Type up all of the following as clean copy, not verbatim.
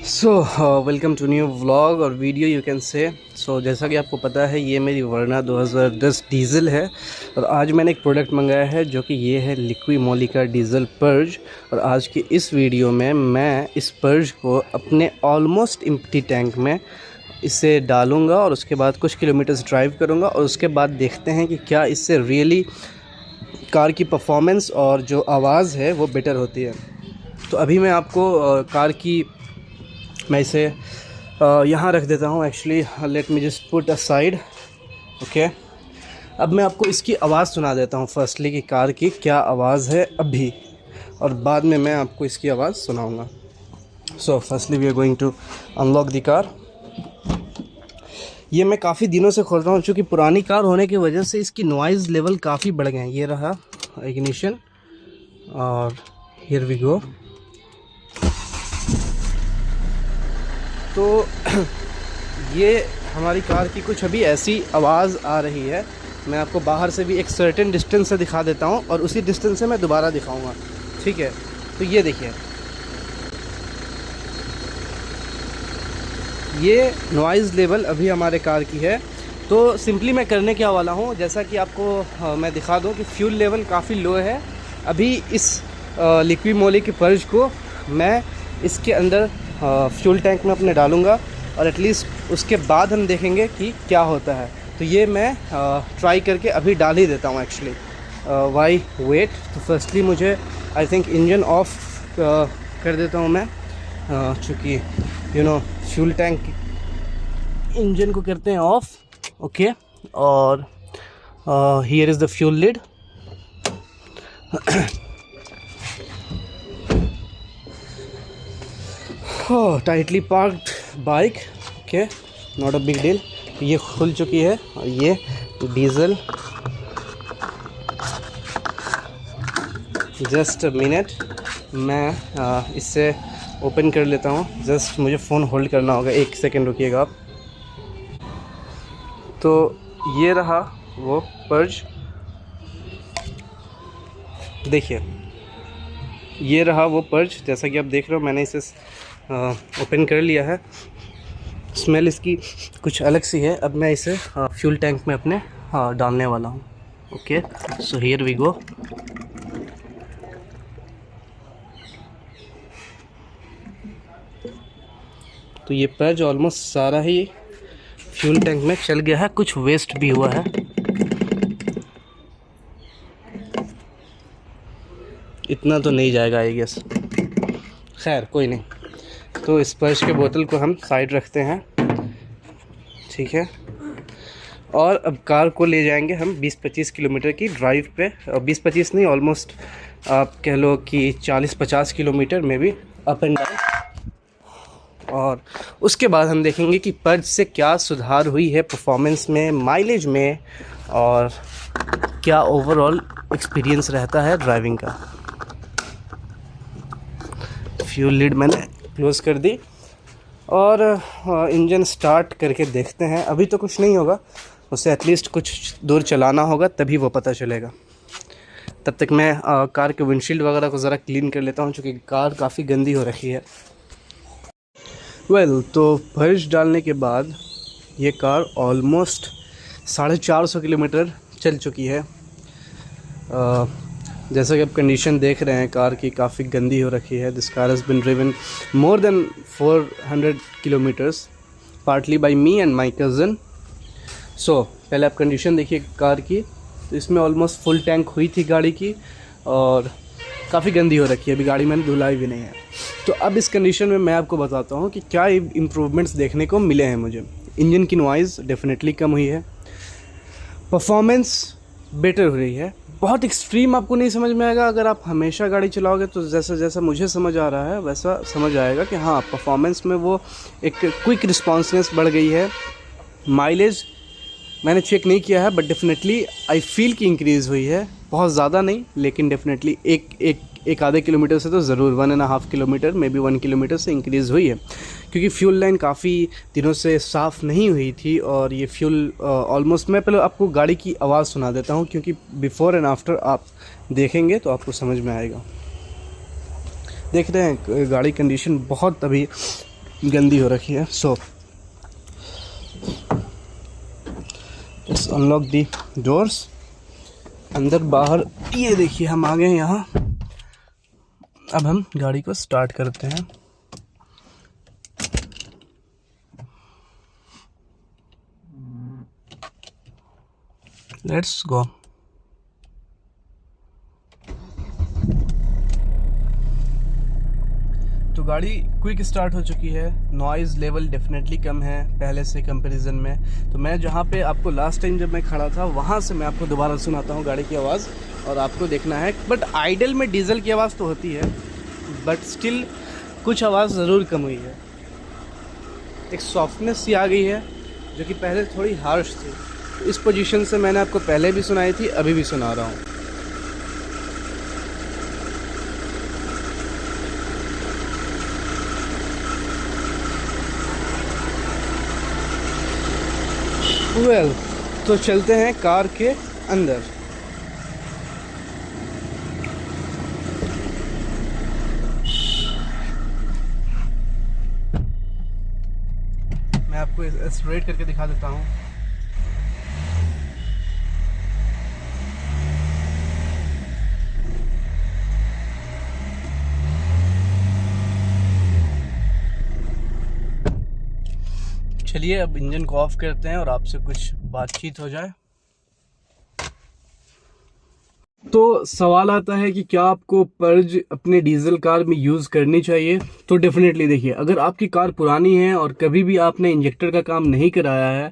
So welcome to new vlog और video you can say. जैसा कि आपको पता है ये मेरी वर्ना 2010 डीज़ल है और आज मैंने एक प्रोडक्ट मंगाया है जो कि ये है लिक्वी मोलिका डीज़ल पर्ज। और आज की इस वीडियो में मैं इस पर्ज को अपने ऑलमोस्ट एम्प्टी टैंक में इसे डालूँगा और उसके बाद कुछ किलोमीटर्स ड्राइव करूँगा और उसके बाद देखते हैं कि क्या इससे रियली कार की परफॉर्मेंस और जो आवाज़ है वो बेटर होती है। तो अभी मैं आपको कार की मैं इसे यहाँ रख देता हूँ। Actually let me just put aside. Okay, अब मैं आपको इसकी आवाज़ सुना देता हूँ फर्स्टली कि कार की क्या आवाज़ है अभी, और बाद में मैं आपको इसकी आवाज़ सुनाऊँगा। So firstly we are going to unlock the car. ये मैं काफ़ी दिनों से खोल रहा हूँ, चूँकि पुरानी कार होने की वजह से इसकी नॉइज़ लेवल काफ़ी बढ़ गए हैं। ये रहा इग्निशन और हियर वी गो। तो ये हमारी कार की कुछ अभी ऐसी आवाज़ आ रही है। मैं आपको बाहर से भी एक सर्टेन डिस्टेंस से दिखा देता हूँ और उसी डिस्टेंस से मैं दोबारा दिखाऊंगा, ठीक है। तो ये देखिए, ये नॉइज़ लेवल अभी हमारे कार की है। तो सिंपली मैं करने क्या वाला हूँ, जैसा कि आपको मैं दिखा दूँ कि फ्यूल लेवल काफ़ी लो है अभी। इस लिक्वी मोली के पर्ज को मैं इसके अंदर फ्यूल टैंक में अपने डालूँगा और एटलीस्ट उसके बाद हम देखेंगे कि क्या होता है। तो ये मैं ट्राई करके अभी डाल ही देता हूँ एक्चुअली। Why wait. तो फर्स्टली मुझे आई थिंक इंजन ऑफ कर देता हूँ मैं, चूँकि you know fuel tank engine को करते हैं ऑफ। ओके, और here is the fuel lid. Tightly parked bike. Okay, not a big deal. ये खुल चुकी है और ये डीज़ल। जस्ट अ मिनट, मैं इससे ओपन कर लेता हूँ। जस्ट मुझे फ़ोन होल्ड करना होगा, एक सेकेंड रुकिएगा आप। तो ये रहा वो पर्ज, देखिए ये रहा वो पर्ज। जैसा कि आप देख रहे हो मैंने इसे ओपन कर लिया है। स्मेल इसकी कुछ अलग सी है। अब मैं इसे फ्यूल टैंक में अपने डालने वाला हूँ। Okay, so here we go. तो ये पर्ज ऑलमोस्ट सारा ही फ्यूल टैंक में चल गया है, कुछ वेस्ट भी हुआ है। इतना तो नहीं जाएगा आई गेस, खैर कोई नहीं। तो इस पर्ज के बोतल को हम साइड रखते हैं, ठीक है। और अब कार को ले जाएंगे हम 20-25 किलोमीटर की ड्राइव पे। 20-25 नहीं, ऑलमोस्ट आप कह लो कि 40-50 किलोमीटर में भी अप एंड डाउन। और उसके बाद हम देखेंगे कि पर्ज से क्या सुधार हुई है परफॉर्मेंस में, माइलेज में, और क्या ओवरऑल एक्सपीरियंस रहता है ड्राइविंग का। फ्यूल लिड मैंने क्लोज़ कर दी और इंजन स्टार्ट करके देखते हैं। अभी तो कुछ नहीं होगा, उसे एटलीस्ट कुछ दूर चलाना होगा तभी वो पता चलेगा। तब तक मैं कार के विंडशील्ड वगैरह को ज़रा क्लीन कर लेता हूँ, क्योंकि कार काफ़ी गंदी हो रखी है। तो पर्ज डालने के बाद ये कार ऑलमोस्ट 450 किलोमीटर चल चुकी है। जैसा कि आप कंडीशन देख रहे हैं कार की, काफ़ी गंदी हो रखी है। This car has been driven more than 400 kilometres, partly by me and my cousin. So पहले आप कंडीशन देखिए कार की। तो इसमें ऑलमोस्ट फुल टैंक हुई थी गाड़ी की और काफ़ी गंदी हो रखी है। अभी गाड़ी मैंने धुलाई भी नहीं है। तो अब इस कंडीशन में मैं आपको बताता हूँ कि क्या इम्प्रूवमेंट्स देखने को मिले हैं मुझे। इंजन की नॉइज़ डेफिनेटली कम हुई है, परफॉर्मेंस बेटर हो रही है। बहुत एक्सट्रीम आपको नहीं समझ में आएगा अगर आप हमेशा गाड़ी चलाओगे, तो जैसा जैसा मुझे समझ आ रहा है वैसा समझ आएगा कि हाँ, परफॉर्मेंस में वो एक क्विक रिस्पॉन्सनेस बढ़ गई है। माइलेज मैंने चेक नहीं किया है, बट डेफिनेटली आई फील कि इंक्रीज़ हुई है। बहुत ज़्यादा नहीं, लेकिन डेफिनेटली एक आधे किलोमीटर से तो ज़रूर, 1.5 किलोमीटर मे बी 1 किलोमीटर से इंक्रीज़ हुई है। क्योंकि फ्यूल लाइन काफ़ी दिनों से साफ़ नहीं हुई थी और ये फ्यूल ऑलमोस्ट, मैं पहले आपको गाड़ी की आवाज़ सुना देता हूँ, क्योंकि बिफ़ोर एंड आफ्टर आप देखेंगे तो आपको समझ में आएगा। देख रहे हैं गाड़ी कंडीशन बहुत अभी गंदी हो रखी है। So let's unlock the doors. अंदर बाहर ये देखिए हम आ गए यहाँ। अब हम गाड़ी को स्टार्ट करते हैं। Let's go. तो गाड़ी क्विक स्टार्ट हो चुकी है। नॉइज़ लेवल डेफिनेटली कम है पहले से कंपैरिजन में। तो मैं जहाँ पे आपको लास्ट टाइम जब मैं खड़ा था वहाँ से मैं आपको दोबारा सुनाता हूँ गाड़ी की आवाज़, और आपको देखना है। बट आइडल में डीजल की आवाज़ तो होती है, बट स्टिल कुछ आवाज़ ज़रूर कम हुई है। एक सॉफ्टनेस सी आ गई है जो कि पहले थोड़ी हार्श थी। तो इस पोजीशन से मैंने आपको पहले भी सुनाई थी, अभी भी सुना रहा हूँ। वेल, तो चलते हैं कार के अंदर। मैं आपको एक्सप्रेट करके दिखा देता हूँ। चलिए अब इंजन को ऑफ करते हैं और आपसे कुछ बातचीत हो जाए। तो सवाल आता है कि क्या आपको पर्ज अपने डीजल कार में यूज़ करनी चाहिए। तो डेफिनेटली देखिए, अगर आपकी कार पुरानी है और कभी भी आपने इंजेक्टर का काम नहीं कराया है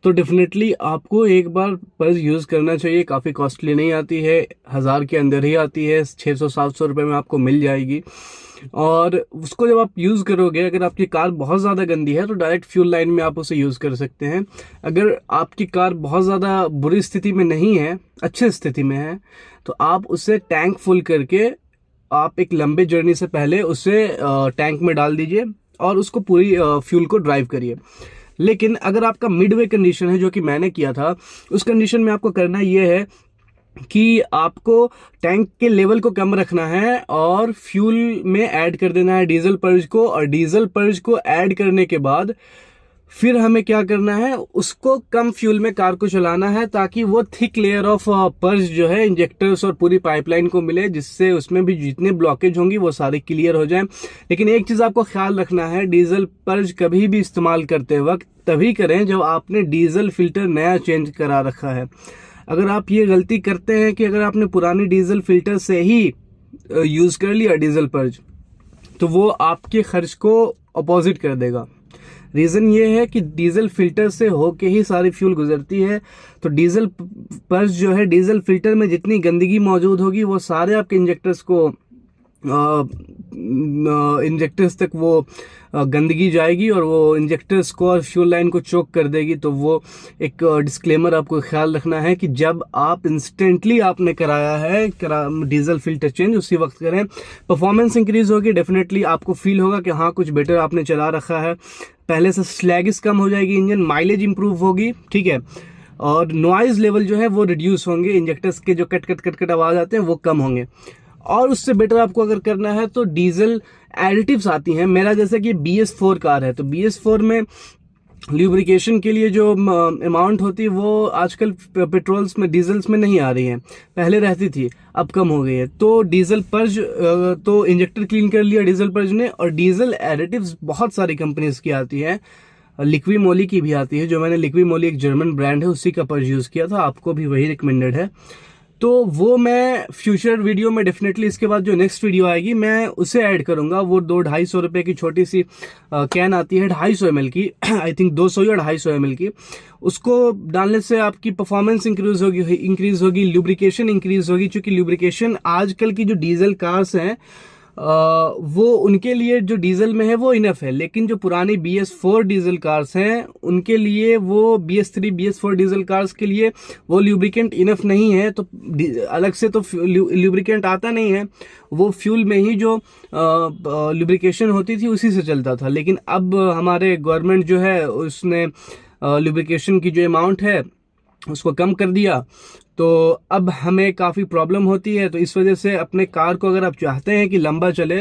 तो डेफिनेटली आपको एक बार पर्ज यूज़ करना चाहिए। काफ़ी कॉस्टली नहीं आती है, 1000 के अंदर ही आती है, 600-700 रुपये में आपको मिल जाएगी। और उसको जब आप यूज़ करोगे, अगर आपकी कार बहुत ज़्यादा गंदी है तो डायरेक्ट फ्यूल लाइन में आप उसे यूज़ कर सकते हैं। अगर आपकी कार बहुत ज़्यादा बुरी स्थिति में नहीं है, अच्छी स्थिति में है, तो आप उसे टैंक फुल करके आप एक लंबे जर्नी से पहले उसे टैंक में डाल दीजिए और उसको पूरी फ्यूल को ड्राइव करिए। लेकिन अगर आपका मिडवे कंडीशन है, जो कि मैंने किया था, उस कंडीशन में आपको करना ये है कि आपको टैंक के लेवल को कम रखना है और फ्यूल में ऐड कर देना है डीजल पर्ज को। और डीजल पर्ज को ऐड करने के बाद फिर हमें क्या करना है, उसको कम फ्यूल में कार को चलाना है ताकि वो थिक लेयर ऑफ पर्ज जो है इंजेक्टर्स और पूरी पाइपलाइन को मिले, जिससे उसमें भी जितने ब्लॉकेज होंगी वो सारे क्लियर हो जाएं। लेकिन एक चीज़ आपको ख्याल रखना है, डीजल पर्ज कभी भी इस्तेमाल करते वक्त तभी करें जब आपने डीजल फिल्टर नया चेंज करा रखा है। अगर आप ये गलती करते हैं कि अगर आपने पुरानी डीजल फिल्टर से ही यूज़ कर लिया डीजल पर्ज, तो वो आपके खर्च को अपोजिट कर देगा। रीज़न ये है कि डीजल फिल्टर से होके ही सारी फ्यूल गुजरती है। तो डीजल पर्ज जो है, डीजल फिल्टर में जितनी गंदगी मौजूद होगी वो सारे आपके इंजेक्टर्स तक वो गंदगी जाएगी और वो इंजेक्टर्स को और फ्यूल लाइन को चोक कर देगी। तो वो एक डिस्क्लेमर आपको ख्याल रखना है कि जब आप इंस्टेंटली आपने कराया है डीजल फिल्टर चेंज, उसी वक्त करें। परफॉर्मेंस इंक्रीज होगी, डेफिनेटली आपको फील होगा कि हाँ कुछ बेटर आपने चला रखा है। पहले से स्लैगिस कम हो जाएगी इंजन, माइलेज इंप्रूव होगी, ठीक है, और नॉइज लेवल जो है वो रिड्यूस होंगे। इंजेक्टर्स के जो कट कट कट कट आवाज आते हैं वो कम होंगे। और उससे बेटर आपको अगर करना है तो डीजल एडिटिव्स आती हैं। मेरा जैसे कि BS4 कार है, तो BS4 में ल्यूब्रिकेशन के लिए जो अमाउंट होती है वो आजकल पेट्रोल्स में, डीजल्स में नहीं आ रही है। पहले रहती थी, अब कम हो गई है। तो डीजल पर्ज, तो इंजेक्टर क्लीन कर लिया डीजल पर्ज ने। और डीजल एडिटिव्स बहुत सारी कंपनीज की आती है, लिक्वी मोली की भी आती है। जो मैंने लिक्वी मोली, एक जर्मन ब्रांड है, उसी का पर्ज यूज़ किया था, आपको भी वही रिकमेंडेड है। तो वो मैं फ्यूचर वीडियो में डेफिनेटली, इसके बाद जो नेक्स्ट वीडियो आएगी मैं उसे ऐड करूंगा। वो 200-250 रुपये की छोटी सी कैन आती है 250 ml की, आई थिंक 200 या 250 ml की। उसको डालने से आपकी परफॉर्मेंस इंक्रीज होगी, ल्यूब्रिकेशन इंक्रीज होगी। क्योंकि ल्यूब्रिकेशन आजकल की जो डीजल कार्स हैं वो उनके लिए जो डीजल में है वो इनफ है। लेकिन जो पुरानी BS4 डीजल कार्स हैं उनके लिए, वो BS3 BS4 डीजल कार्स के लिए वो ल्यूब्रिकेंट इनफ नहीं है। तो अलग से तो ल्यूब्रिकेंट आता नहीं है, वो फ्यूल में ही जो ल्यूब्रिकेशन होती थी उसी से चलता था। लेकिन अब हमारे गवर्नमेंट जो है उसने ल्यूब्रिकेशन की जो अमाउंट है उसको कम कर दिया, तो अब हमें काफ़ी प्रॉब्लम होती है। तो इस वजह से अपने कार को अगर आप चाहते हैं कि लंबा चले,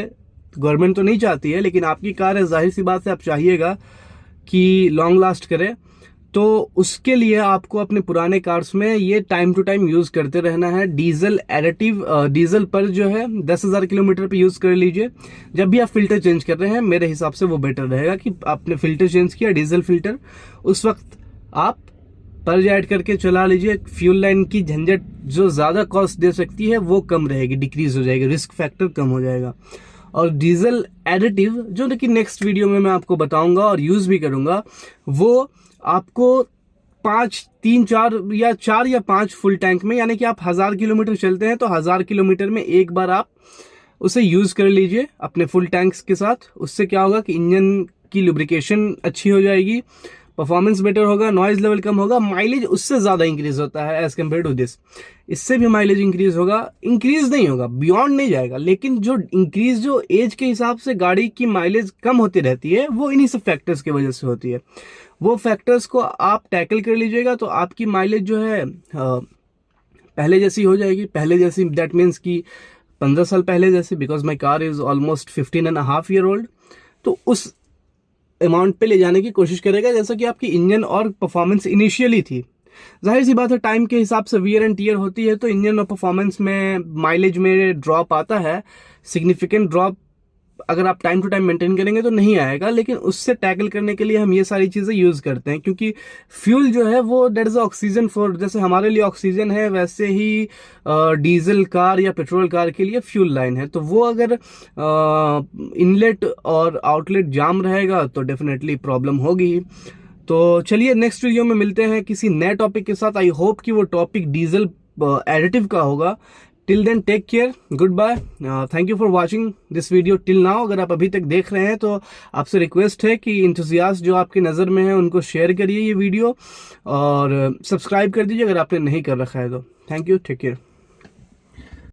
गवर्नमेंट तो नहीं चाहती है, लेकिन आपकी कार है, जाहिर सी बात है आप चाहिएगा कि लॉन्ग लास्ट करे, तो उसके लिए आपको अपने पुराने कार्स में ये टाइम टू टाइम यूज करते रहना है। डीजल एडिटिव डीजल पर जो है 10,000 किलोमीटर पे यूज कर लीजिए। जब भी आप फिल्टर चेंज कर रहे हैं, मेरे हिसाब से वो बेटर रहेगा कि आपने फिल्टर चेंज किया डीजल फिल्टर, उस वक्त आप पर्ज ऐड करके चला लीजिए। फ्यूल लाइन की झंझट जो ज्यादा कॉस्ट दे सकती है वो कम रहेगी, डिक्रीज हो जाएगी, रिस्क फैक्टर कम हो जाएगा। और डीजल एडिटिव जो कि नेक्स्ट वीडियो में मैं आपको बताऊंगा और यूज भी करूंगा, वो आपको 4 या 5 फुल टैंक में, यानी कि आप 1000 किलोमीटर चलते हैं तो 1000 किलोमीटर में एक बार आप उसे यूज कर लीजिए अपने फुल टैंक्स के साथ। उससे क्या होगा कि इंजन की लुब्रिकेशन अच्छी हो जाएगी, परफॉर्मेंस बेटर होगा, नॉइज लेवल कम होगा, माइलेज उससे ज्यादा इंक्रीज होता है एज कम्पेयर टू दिस। इससे भी माइलेज इंक्रीज होगा, इंक्रीज नहीं होगा, बियॉन्ड नहीं जाएगा, लेकिन जो इंक्रीज जो एज के हिसाब से गाड़ी की माइलेज कम होती रहती है वो इन्हीं सब फैक्टर्स की वजह से होती है। वो फैक्टर्स को आप टैकल कर लीजिएगा तो आपकी माइलेज जो है पहले जैसी हो जाएगी। पहले जैसी दैट मीन्स कि 15 साल पहले जैसे, because my car is almost 15.5 year old. तो उस अमाउंट पे ले जाने की कोशिश करेगा जैसा कि आपकी इंजन और परफॉर्मेंस इनिशियली थी। जाहिर सी बात है टाइम के हिसाब से वियर एंड टीयर होती है, तो इंजन और परफॉर्मेंस में, माइलेज में ड्रॉप आता है। सिग्निफिकेंट ड्रॉप अगर आप टाइम टू टाइम मेंटेन करेंगे तो नहीं आएगा, लेकिन उससे टैकल करने के लिए हम ये सारी चीजें यूज करते हैं, क्योंकि फ्यूल जो है वो दैट इज ऑक्सीजन फॉर, जैसे हमारे लिए ऑक्सीजन है वैसे ही डीजल कार या पेट्रोल कार के लिए फ्यूल लाइन है। तो वो अगर इनलेट और आउटलेट जाम रहेगा तो डेफिनेटली प्रॉब्लम होगी। तो चलिए नेक्स्ट वीडियो में मिलते हैं किसी नए टॉपिक के साथ। आई होप कि वो टॉपिक डीजल एडिटिव का होगा। Till then take care, goodbye, thank you for watching this video till now. अगर आप अभी तक देख रहे हैं तो आपसे रिक्वेस्ट है कि इंथुसियास्ट जो आपकी नज़र में है उनको शेयर करिए ये वीडियो, और सब्सक्राइब कर दीजिए अगर आपने नहीं कर रखा है तो। Thank you, take care.